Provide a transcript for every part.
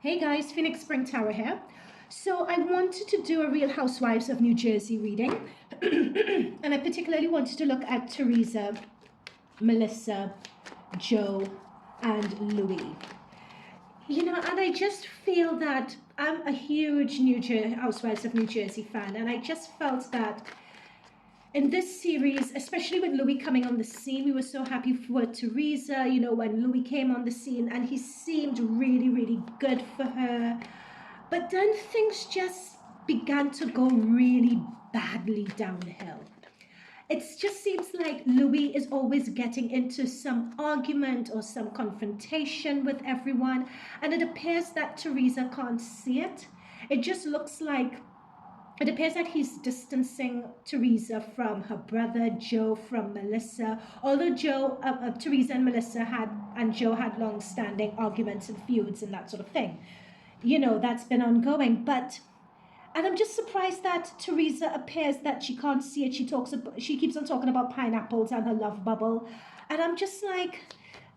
Hey guys, Phoenix Spring Tower here. So I wanted to do a Real Housewives of New Jersey reading and I particularly wanted to look at Teresa, Melissa, Joe and Louis. And I just feel that I'm a huge Housewives of New Jersey fan, and I just felt that in this series, especially with Louis coming on the scene, we were so happy for Teresa, when Louis came on the scene, and he seemed really, really good for her. But then things just began to go really badly downhill. It just seems like Louis is always getting into some argument or some confrontation with everyone, and it appears that Teresa can't see it. It appears that he's distancing Teresa from her brother, Joe, from Melissa. Although Teresa and Joe had long-standing arguments and feuds and that sort of thing. That's been ongoing. And I'm just surprised that Teresa appears that she can't see it. She keeps on talking about pineapples and her love bubble. And I'm just like,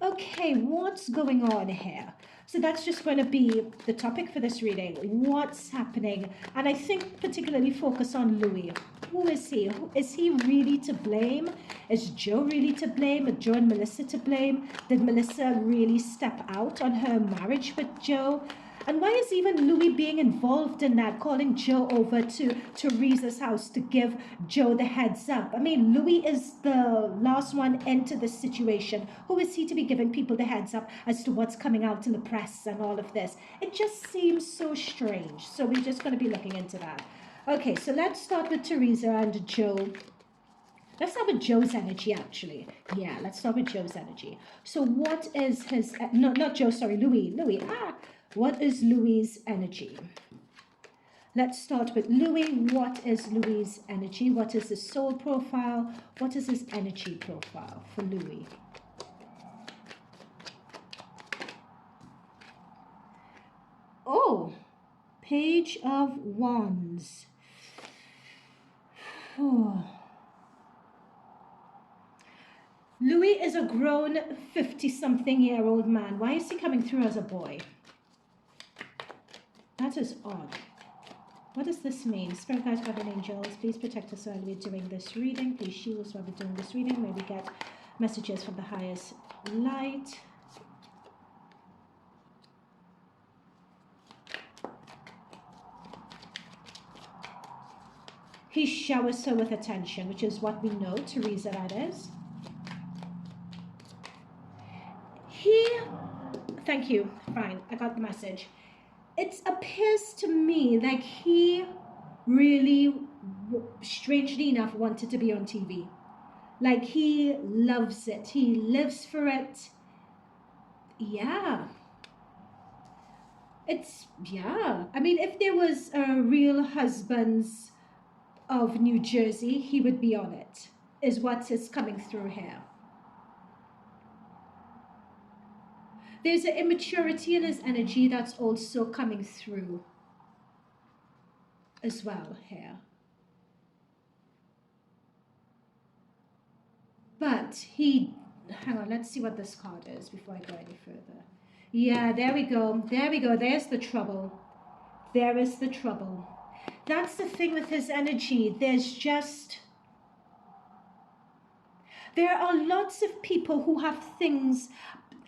okay, what's going on here? So that's just going to be the topic for this reading. What's happening? And I think particularly focus on Louis. Who is he? Is he really to blame? Is Joe really to blame? Are Joe and Melissa to blame? Did Melissa really step out on her marriage with Joe? And why is even Louis being involved in that, calling Joe over to Teresa's house to give Joe the heads up? I mean, Louis is the last one into this situation. Who is he to be giving people the heads up as to what's coming out in the press and all of this? It just seems so strange. So we're just going to be looking into that. Okay, so let's start with Teresa and Joe. Let's start with Joe's energy, actually. Yeah, let's start with Joe's energy. So what is his... not Joe, sorry, Louis. What is Louis's energy? Let's start with Louis. What is Louis's energy? What is his soul profile? What is his energy profile for Louis? Oh, Page of Wands. Oh. Louis is a grown 50-something-year-old man. Why is he coming through as a boy? That is odd. What does this mean? Spirit guides, guardian angels, please protect us while we're doing this reading. Please shield us while we're doing this reading. May we get messages from the highest light. He showers her with attention, which is what we know, Teresa, that is. Thank you. Fine, I got the message. It appears to me like he really, strangely enough, wanted to be on TV. Like he loves it. He lives for it. Yeah. I mean, if there was a Real Husbands of New Jersey, he would be on it, is what is coming through here. There's an immaturity in his energy that's also coming through as well here. But hang on, let's see what this card is before I go any further. Yeah, there we go. There's the trouble. There is the trouble. That's the thing with his energy. There are lots of people who have things.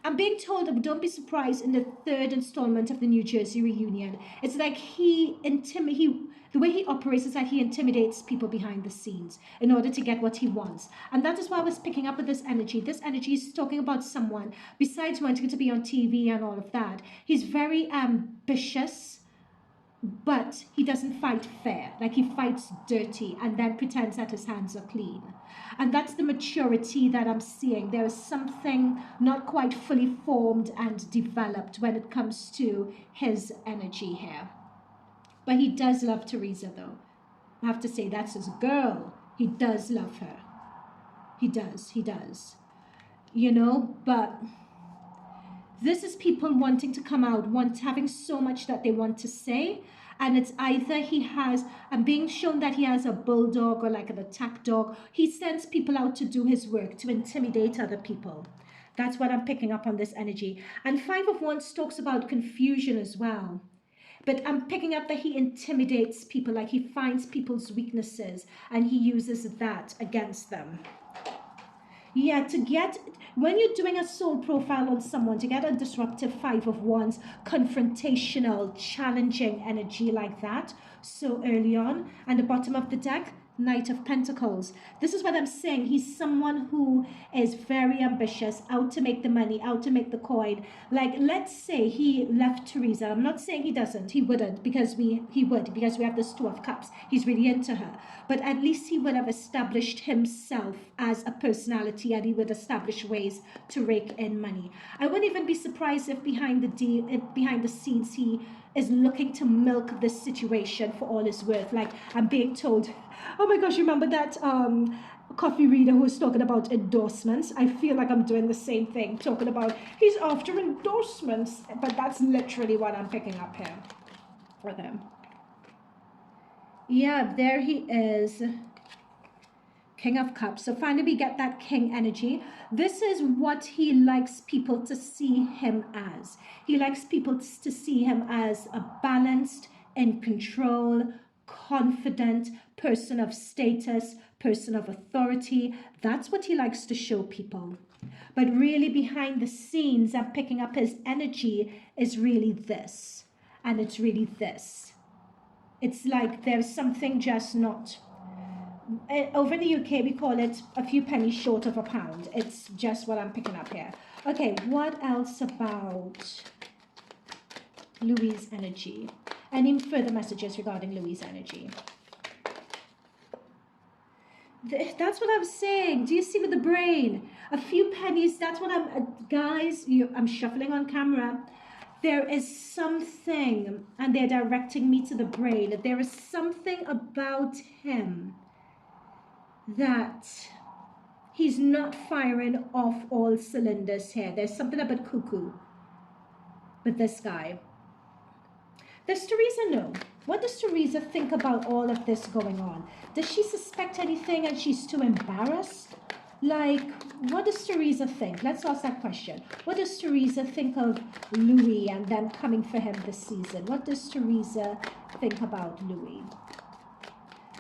I'm being told that don't be surprised in the third installment of the New Jersey reunion. It's like the way he operates is that he intimidates people behind the scenes in order to get what he wants. And that is why I was picking up with this energy. This energy is talking about someone, besides wanting to be on TV and all of that, he's very ambitious, but he doesn't fight fair. Like he fights dirty and then pretends that his hands are clean. And that's the maturity that I'm seeing. There is something not quite fully formed and developed when it comes to his energy here. But he does love Teresa, though. I have to say, that's his girl. He does love her. He does. But this is people wanting to come out, having so much that they want to say. And it's either I'm being shown that he has a bulldog or like an attack dog. He sends people out to do his work, to intimidate other people. That's what I'm picking up on this energy. And Five of Wands talks about confusion as well. But I'm picking up that he intimidates people, like he finds people's weaknesses and he uses that against them. Yeah, when you're doing a soul profile on someone, to get a disruptive Five of Wands, confrontational, challenging energy like that so early on, and the bottom of the deck, Knight of Pentacles. This is what I'm saying. He's someone who is very ambitious, out to make the money, out to make the coin. Like, let's say he left Teresa. I'm not saying he doesn't. He wouldn't, because he would, because we have this Two of Cups. He's really into her. But at least he would have established himself as a personality, and he would establish ways to rake in money. I wouldn't even be surprised if behind the scenes he is looking to milk this situation for all it's worth. Like, I'm being told, oh my gosh, you remember that coffee reader who was talking about endorsements? I feel like I'm doing the same thing, talking about he's after endorsements, but that's literally what I'm picking up here for them. Yeah, there he is. King of Cups. So finally we get that king energy. This is what he likes people to see him as. He likes people to see him as a balanced, in control, confident person of status, person of authority. That's what he likes to show people. But really behind the scenes, I'm picking up his energy is really this. And it's really this. It's like there's something just not... Over in the UK, we call it a few pennies short of a pound. It's just what I'm picking up here. Okay, what else about Luis' energy? Any further messages regarding Luis' energy? That's what I'm saying. Do you see with the brain? A few pennies, that's what I'm... guys, I'm shuffling on camera. There is something, and they're directing me to the brain. There is something about him that he's not firing off all cylinders here. There's something a bit cuckoo with this guy. Does Teresa know? What does Teresa think about all of this going on? Does she suspect anything and she's too embarrassed? Like, what does Teresa think? Let's ask that question. What does Teresa think of Louis and them coming for him this season? What does Teresa think about Louis?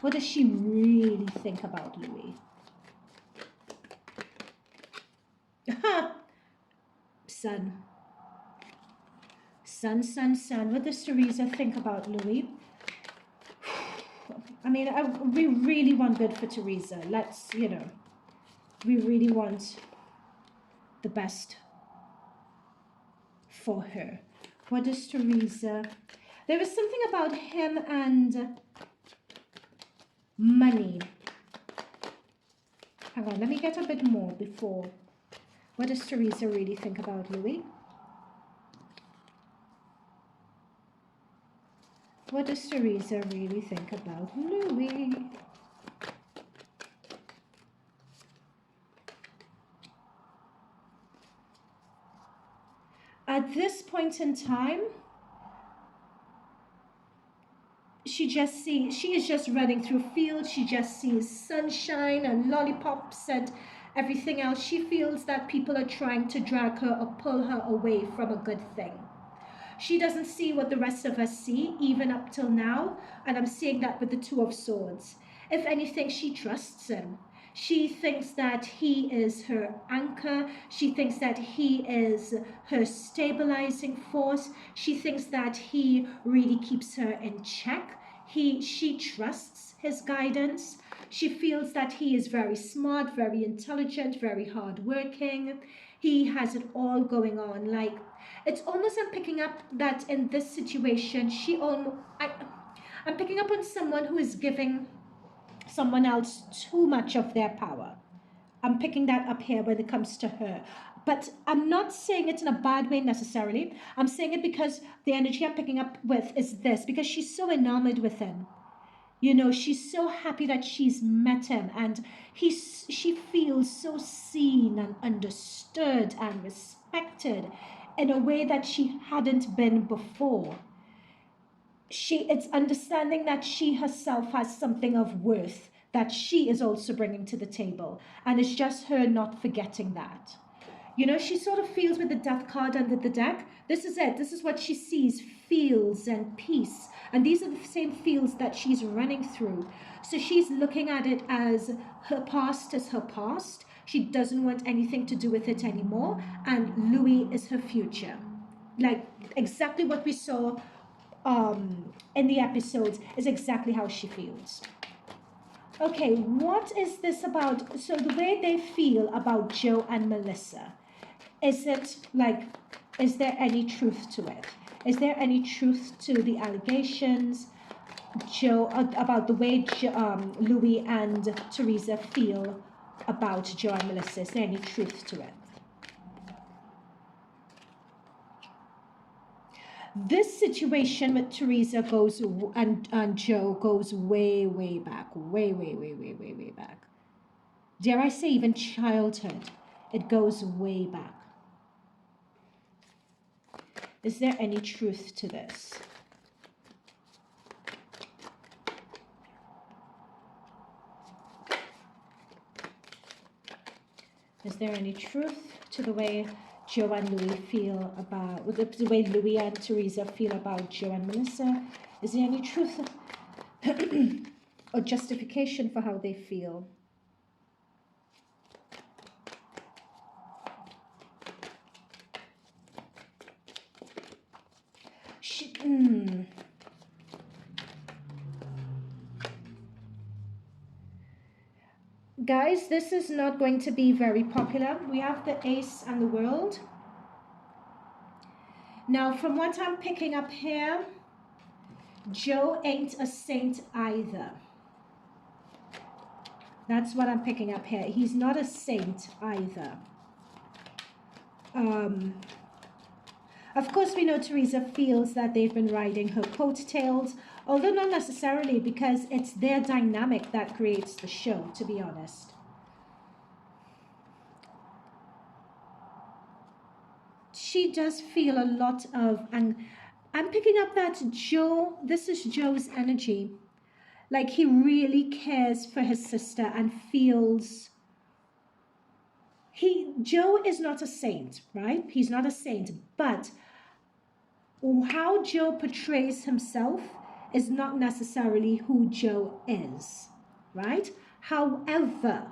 What does she really think about Louis? Sun. Sun. What does Teresa think about Louis? I mean, we really want good for Teresa. Let's, we really want the best for her. What does Teresa... There was something about him and... money. Hang on, let me get a bit more before. What does Teresa really think about Louis? What does Teresa really think about Louis? At this point in time, she is just running through fields. She just sees sunshine and lollipops and everything else. She feels that people are trying to drag her or pull her away from a good thing. She doesn't see what the rest of us see, even up till now, and I'm seeing that with the Two of Swords. If anything, she trusts him. She thinks that he is her anchor. She thinks that he is her stabilizing force. She thinks that he really keeps her in check. She trusts his guidance. She feels that he is very smart, very intelligent, very hardworking. He has it all going on. Like, it's almost, I'm picking up that in this situation, I'm picking up on someone who is giving someone else too much of their power. I'm picking that up here when it comes to her. But I'm not saying it in a bad way necessarily. I'm saying it because the energy I'm picking up with is this, because she's so enamored with him. She's so happy that she's met him, and she feels so seen and understood and respected in a way that she hadn't been before. It's understanding that she herself has something of worth that she is also bringing to the table, and it's just her not forgetting that. You know, she sort of feels with the death card under the deck. This is it. This is what she sees, feels, and peace. And these are the same feels that she's running through. So she's looking at it as her past is her past. She doesn't want anything to do with it anymore. And Louis is her future. Like exactly what we saw in the episodes is exactly how she feels. Okay, what is this about? So the way they feel about Joe and Melissa, is it like, is there any truth to it? Is there any truth to the allegations, Joe, about the way Louis and Teresa feel about Joe and Melissa? Is there any truth to it? This situation with Teresa goes and Joe goes way, way back, way, way, way, way, way, way back. Dare I say even childhood? It goes way back. Is there any truth to this? Is there any truth to the way Joe and Louis feel about, the way Louis and Teresa feel about Joe and Melissa? Is there any truth or justification for how they feel? Guys, this is not going to be very popular. We have the Ace and the World. Now, from what I'm picking up here, Joe ain't a saint either. That's what I'm picking up here. He's not a saint either. Of course, we know Teresa feels that they've been riding her coattails, although not necessarily, because it's their dynamic that creates the show, to be honest. She does feel a lot of, and I'm picking up that Joe, this is Joe's energy. Like he really cares for his sister and feels, Joe is not a saint, right? He's not a saint, but how Joe portrays himself is not necessarily who Joe is, right? However,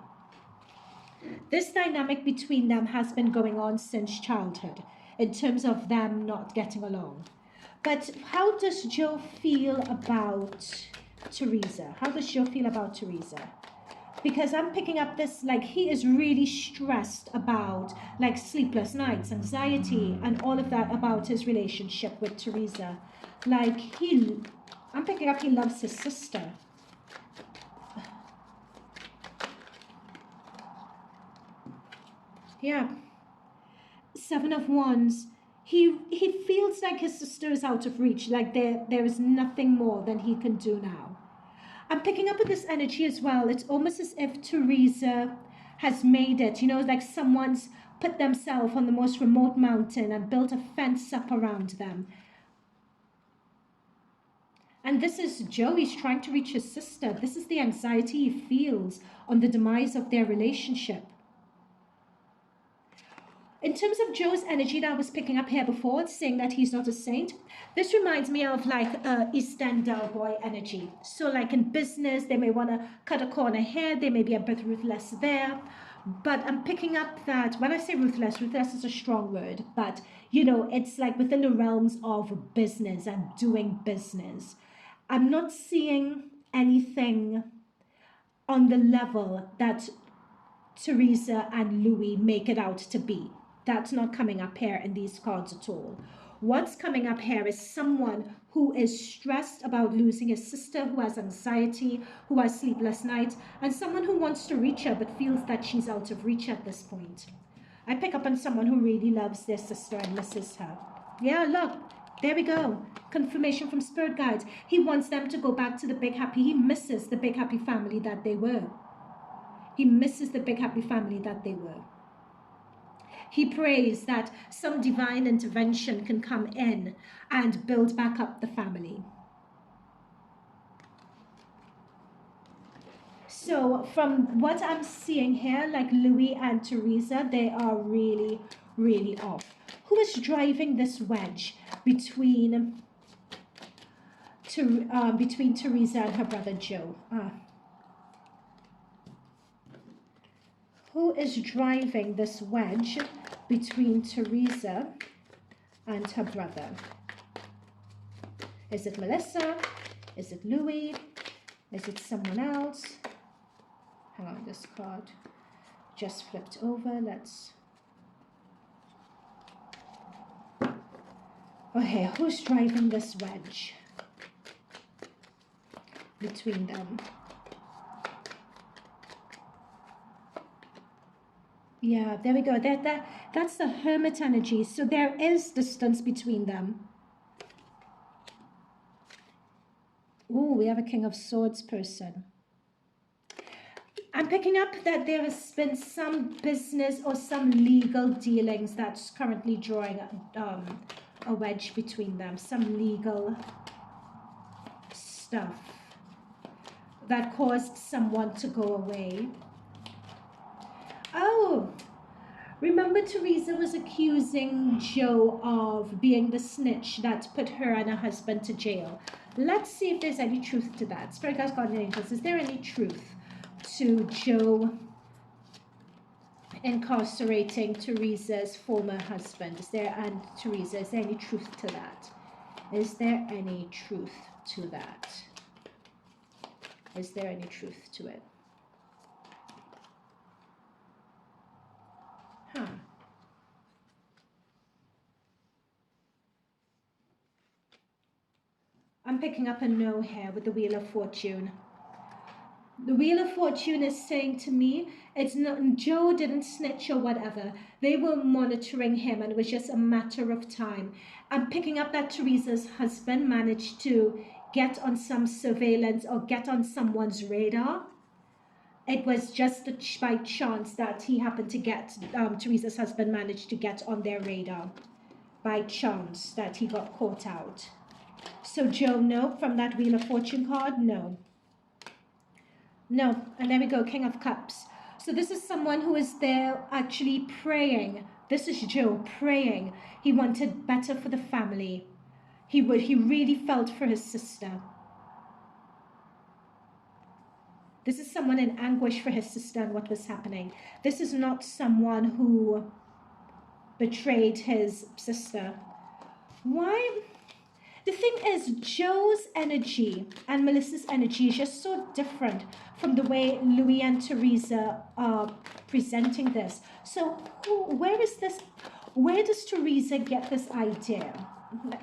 this dynamic between them has been going on since childhood in terms of them not getting along. But how does Joe feel about Teresa? How does Joe feel about Teresa? Because I'm picking up this, like he is really stressed about like sleepless nights, anxiety, and all of that about his relationship with Teresa. Like I'm picking up he loves his sister. Yeah. Seven of Wands. He feels like his sister is out of reach, like there is nothing more than he can do now. I'm picking up with this energy as well. It's almost as if Teresa has made it, you know, like someone's put themselves on the most remote mountain and built a fence up around them. And this is Joe, he's trying to reach his sister. This is the anxiety he feels on the demise of their relationship. In terms of Joe's energy that I was picking up here before, saying that he's not a saint, this reminds me of like East End boy energy. So like in business, they may want to cut a corner here, they may be a bit ruthless there. But I'm picking up that when I say ruthless, ruthless is a strong word, but you know, it's like within the realms of business and doing business. I'm not seeing anything on the level that Teresa and Louis make it out to be. That's not coming up here in these cards at all. What's coming up here is someone who is stressed about losing his sister, who has anxiety, who has sleepless nights, and someone who wants to reach her but feels that she's out of reach at this point. I pick up on someone who really loves their sister and misses her. Yeah, look, there we go. Confirmation from spirit guides. He wants them to go back to the big happy. He misses the big happy family that they were. He misses the big happy family that they were. He prays that some divine intervention can come in and build back up the family. So from what I'm seeing here, like Louis and Teresa, they are really, really off. Who is driving this wedge between between Teresa and her brother Joe? Who is driving this wedge between Teresa and her brother? Is it Melissa? Is it Louis? Is it someone else? Hang on, this card just flipped over. Let's... Okay, who's driving this wedge between them? Yeah, there we go. That's the Hermit energy. So there is distance between them. Oh, we have a King of Swords person. I'm picking up that there has been some business or some legal dealings that's currently drawing a wedge between them. Some legal stuff that caused someone to go away. Oh, remember Teresa was accusing Joe of being the snitch that put her and her husband to jail. Let's see if there's any truth to that. Spirit guides, guardian angels, is there any truth to Joe incarcerating Teresa's former husband? And Teresa, is there any truth to that? Is there any truth to that? Is there any truth to it? Huh. I'm picking up a no here with the Wheel of Fortune. The Wheel of Fortune is saying to me, it's not, Joe didn't snitch or whatever. They were monitoring him and it was just a matter of time. I'm picking up that Teresa's husband managed to get on some surveillance or get on someone's radar. It was just by chance that he happened to get, Teresa's husband managed to get on their radar. By chance that he got caught out. So Joe, no, from that Wheel of Fortune card, no. No, and there we go, King of Cups. So this is someone who is there actually praying. This is Joe praying. He wanted better for the family. He really felt for his sister. This is someone in anguish for his sister and what was happening. This is not someone who betrayed his sister. Why? The thing is, Joe's energy and Melissa's energy is just so different from the way Louis and Teresa are presenting this. So where does Teresa get this idea?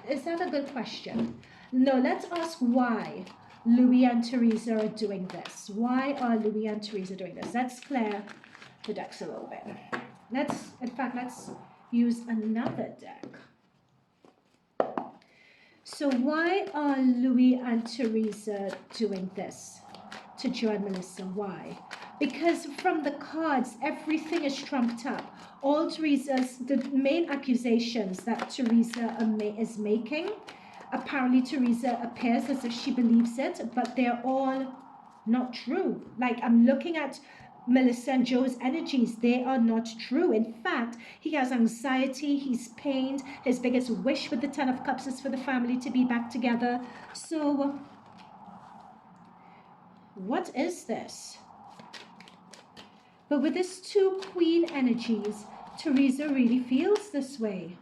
Is that a good question? No, let's ask why Louis and Teresa are doing this. Why are Louis and Teresa doing this? Let's clear the decks a little bit. Let's use another deck. So why are Louis and Teresa doing this to Joe and Melissa? Why? Because from the cards, everything is trumped up. All the main accusations that Teresa is making, apparently Teresa appears as if she believes it, but they're all not true. Like, I'm looking at Melissa and Joe's energies, they are not true. In fact, he has anxiety, he's pained. His biggest wish with the Ten of Cups is for the family to be back together. So, what is this? But with this two Queen energies, Teresa really feels this way.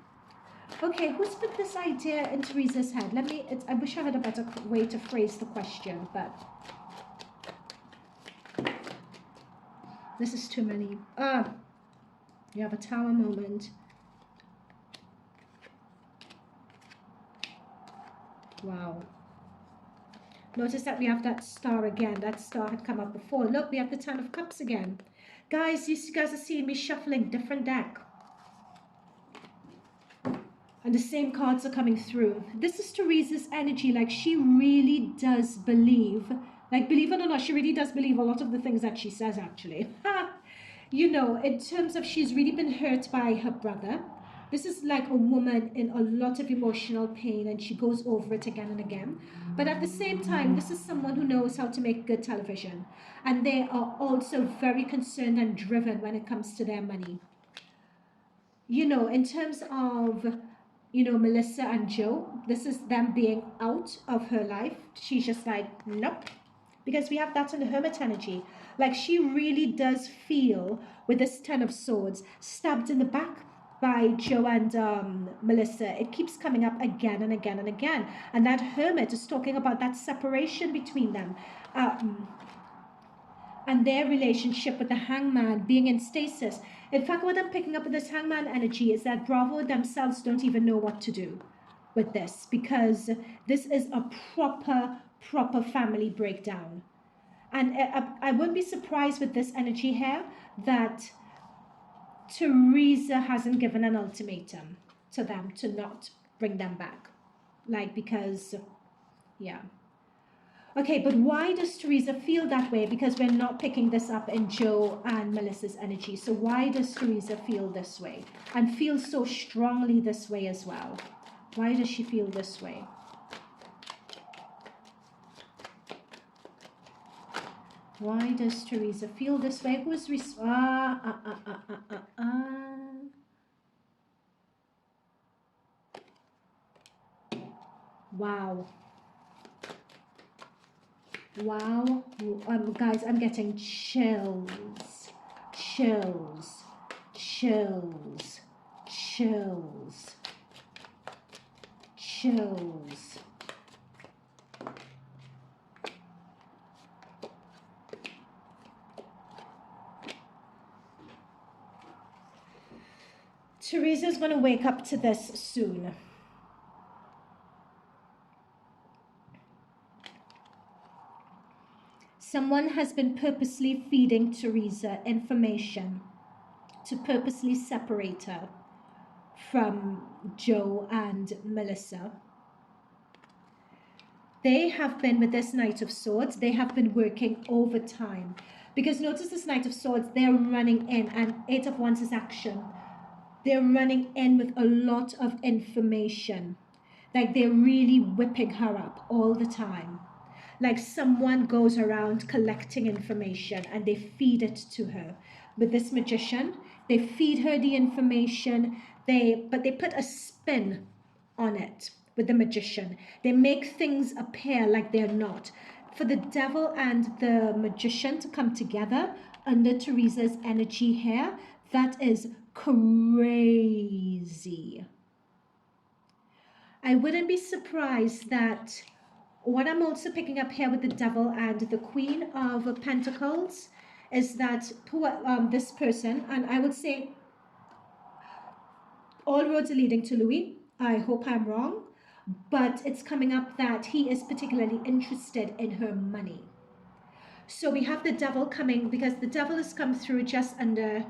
Okay, who's put this idea in Teresa's head? I wish I had a better way to phrase the question, but this is too many. You have a Tower moment. Wow. Notice that we have that star again. That star had come up before. Look, we have the Ten of Cups again. Guys, you guys are seeing me shuffling different deck. And the same cards are coming through. This is Teresa's energy. Like, she really does believe. Like, believe it or not, she really does believe a lot of the things that she says, actually. You know, in terms of she's really been hurt by her brother. This is like a woman in a lot of emotional pain, and she goes over it again and again. But at the same time, this is someone who knows how to make good television. And they are also very concerned and driven when it comes to their money. You know, in terms of, you know, Melissa and Joe, this is them being out of her life. She's just like, nope. Because we have that in the Hermit energy. Like, she really does feel, with this Ten of Swords, stabbed in the back by Joe and Melissa. It keeps coming up again and again and again. And that Hermit is talking about that separation between them. And their relationship with the Hangman being in stasis. In fact, what I'm picking up with this Hangman energy is that Bravo themselves don't even know what to do with this, because this is a proper family breakdown. And I wouldn't be surprised with this energy here that Teresa hasn't given an ultimatum to them to not bring them back. Like, because, yeah. Okay, but why does Teresa feel that way? Because we're not picking this up in Joe and Melissa's energy. So why does Teresa feel this way? And feel so strongly this way as well? Why does she feel this way? Why does Teresa feel this way? Who's Wow. Wow. Guys, I'm getting chills. Chills. Chills. Chills. Chills. Teresa's going to wake up to this soon. Someone has been purposely feeding Teresa information to purposely separate her from Joe and Melissa. They have been, with this Knight of Swords, they have been working overtime. Because notice this Knight of Swords, they're running in, and Eight of Wands is action. They're running in with a lot of information. Like, they're really whipping her up all the time. Like, someone goes around collecting information and they feed it to her. With this Magician, they feed her the information, but they put a spin on it with the Magician. They make things appear like they're not. For the Devil and the Magician to come together under Teresa's energy here, that is crazy. I wouldn't be surprised that what I'm also picking up here with the Devil and the Queen of Pentacles is that this person, and I would say all roads are leading to Louis. I hope I'm wrong, but it's coming up that he is particularly interested in her money. So we have the Devil coming, because the Devil has come through just under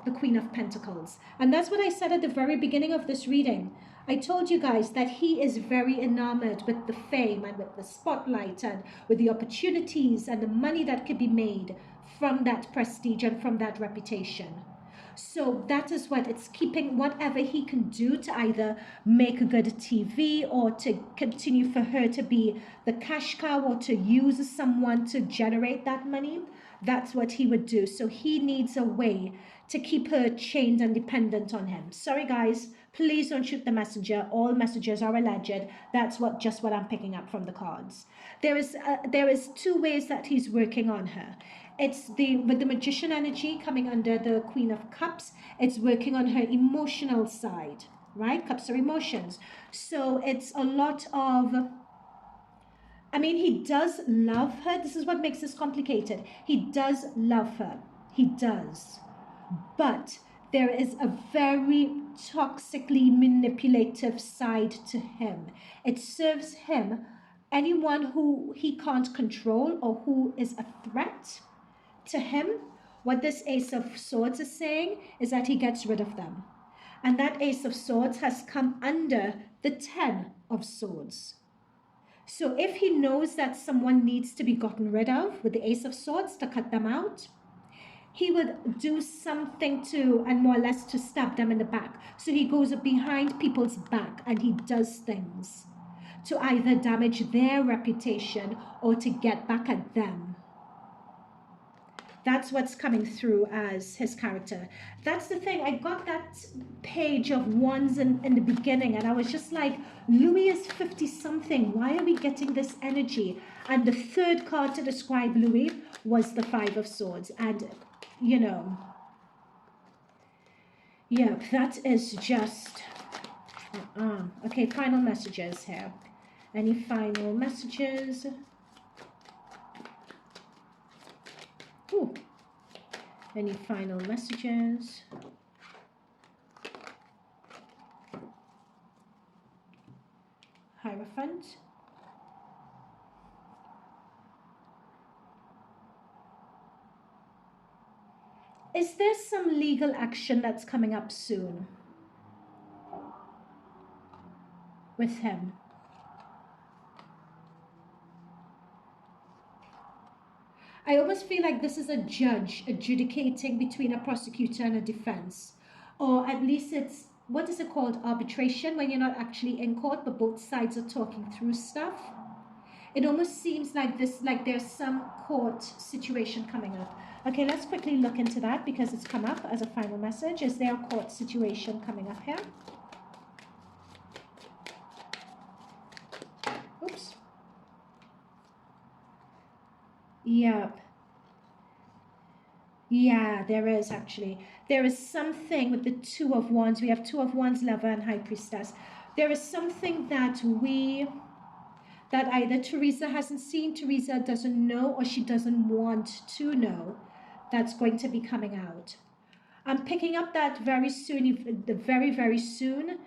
the Queen of Pentacles. And that's what I said at the very beginning of this reading. I told you guys that he is very enamored with the fame and with the spotlight and with the opportunities and the money that could be made from that prestige and from that reputation. So that is what it's keeping, whatever he can do to either make a good TV or to continue for her to be the cash cow or to use someone to generate that money. That's what he would do. So he needs a way to keep her chained and dependent on him. Sorry, guys. Please don't shoot the messenger. All messages are alleged. That's just what I'm picking up from the cards. There is two ways that he's working on her. It's with the Magician energy coming under the Queen of Cups. It's working on her emotional side, right? Cups are emotions. So it's a lot of, I mean, he does love her. This is what makes this complicated. He does love her. He does. But there is a very toxically manipulative side to him. It serves him, anyone who he can't control or who is a threat to him. What this Ace of Swords is saying is that he gets rid of them. And that Ace of Swords has come under the Ten of Swords. So if he knows that someone needs to be gotten rid of with the Ace of Swords to cut them out, he would do something to, and more or less to stab them in the back. So he goes behind people's back and he does things to either damage their reputation or to get back at them. That's what's coming through as his character. That's the thing. I got that page of wands in the beginning, and I was just like, Louis is 50 something. Why are we getting this energy? And the third card to describe Louis was the Five of Swords. And, you know, yeah, that is just... okay, final messages here. Any final messages? Ooh. Any final messages? Hierophant. Is there some legal action that's coming up soon with him? I almost feel like this is a judge adjudicating between a prosecutor and a defense. Or at least it's, what is it called? Arbitration, when you're not actually in court, but both sides are talking through stuff. It almost seems like this, like there's some court situation coming up. Okay, let's quickly look into that because it's come up as a final message. Is there a court situation coming up here? Oops. Yep. Yeah, there is actually. There is something with the Two of Wands. We have Two of Wands, Lover, and High Priestess. There is something that either Teresa hasn't seen, Teresa doesn't know, or she doesn't want to know that's going to be coming out. I'm picking up that very soon, very, very soon,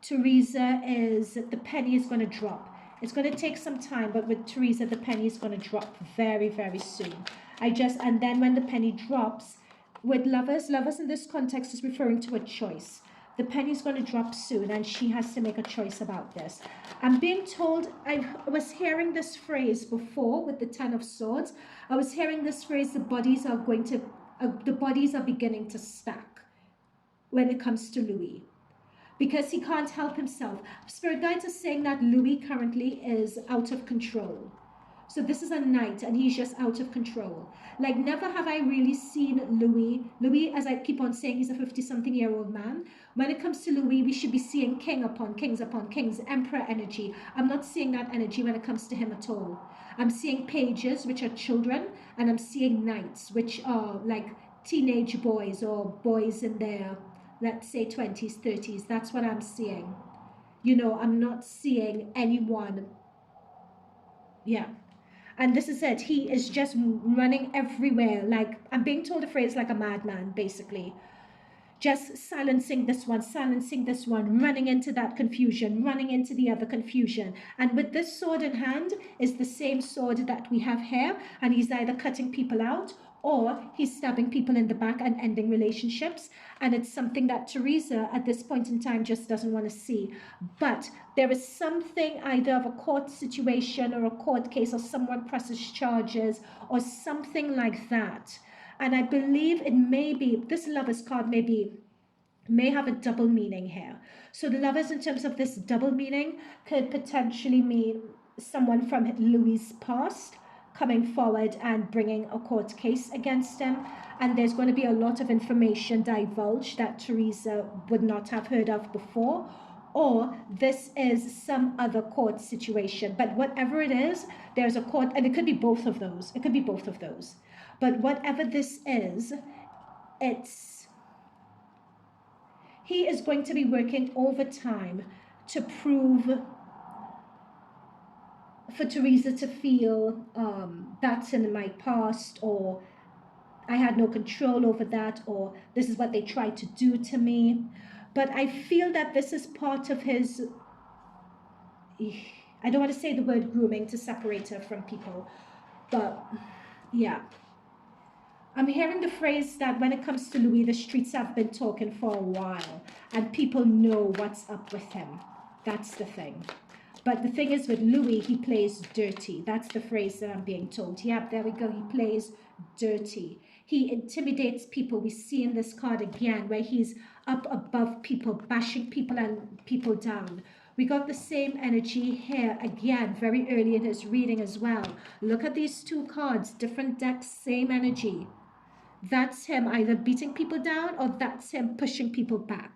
Teresa is, the penny is going to drop. It's going to take some time, but with Teresa, the penny is going to drop very, very soon. And then when the penny drops, with lovers in this context is referring to a choice. The penny is going to drop soon, and she has to make a choice about this. I'm being told, I was hearing this phrase before with the Ten of Swords. I was hearing this phrase, the bodies are beginning to stack when it comes to Louis, because he can't help himself. Spirit guides are saying that Louis currently is out of control. So this is a knight and he's just out of control. Like, never have I really seen Louis. Louis, as I keep on saying, he's a 50-something-year-old man. When it comes to Louis, we should be seeing king upon kings upon kings, emperor energy. I'm not seeing that energy when it comes to him at all. I'm seeing pages, which are children, and I'm seeing knights, which are like teenage boys or boys in their, let's say, 20s, 30s. That's what I'm seeing. You know, I'm not seeing anyone. Yeah. And this is it. He is just running everywhere. Like, I'm being told a phrase like a madman, basically. Just silencing this one, running into that confusion, running into the other confusion. And with this sword in hand is the same sword that we have here. And he's either cutting people out or he's stabbing people in the back and ending relationships. And it's something that Teresa at this point in time just doesn't want to see. But there is something either of a court situation or a court case, or someone presses charges or something like that. And I believe it may be, this Lovers card may have a double meaning here. So the Lovers, in terms of this double meaning, could potentially mean someone from Louis' past coming forward and bringing a court case against him. And there's going to be a lot of information divulged that Teresa would not have heard of before. Or this is some other court situation. But whatever it is, there's a court, and it could be both of those. It could be both of those. But whatever this is, he is going to be working overtime to prove, for Teresa to feel that's in my past, or I had no control over that, or this is what they tried to do to me. But I feel that this is part of his, I don't want to say the word grooming to separate her from people, but yeah. I'm hearing the phrase that when it comes to Louis, the streets have been talking for a while and people know what's up with him. That's the thing. But the thing is, with Louis, he plays dirty. That's the phrase that I'm being told. Yep, there we go. He plays dirty. He intimidates people. We see in this card again where he's up above people, bashing people and people down. We got the same energy here again, very early in his reading as well. Look at these two cards, different decks, same energy. That's him either beating people down or that's him pushing people back.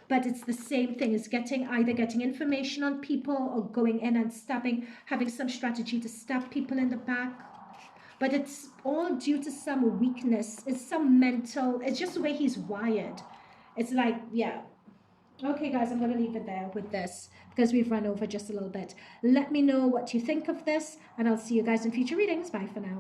But it's the same thing as either getting information on people or going in and stabbing, having some strategy to stab people in the back. But it's all due to some weakness. It's some mental, it's just the way he's wired. It's like, yeah. Okay, guys, I'm going to leave it there with this because we've run over just a little bit. Let me know what you think of this, and I'll see you guys in future readings. Bye for now.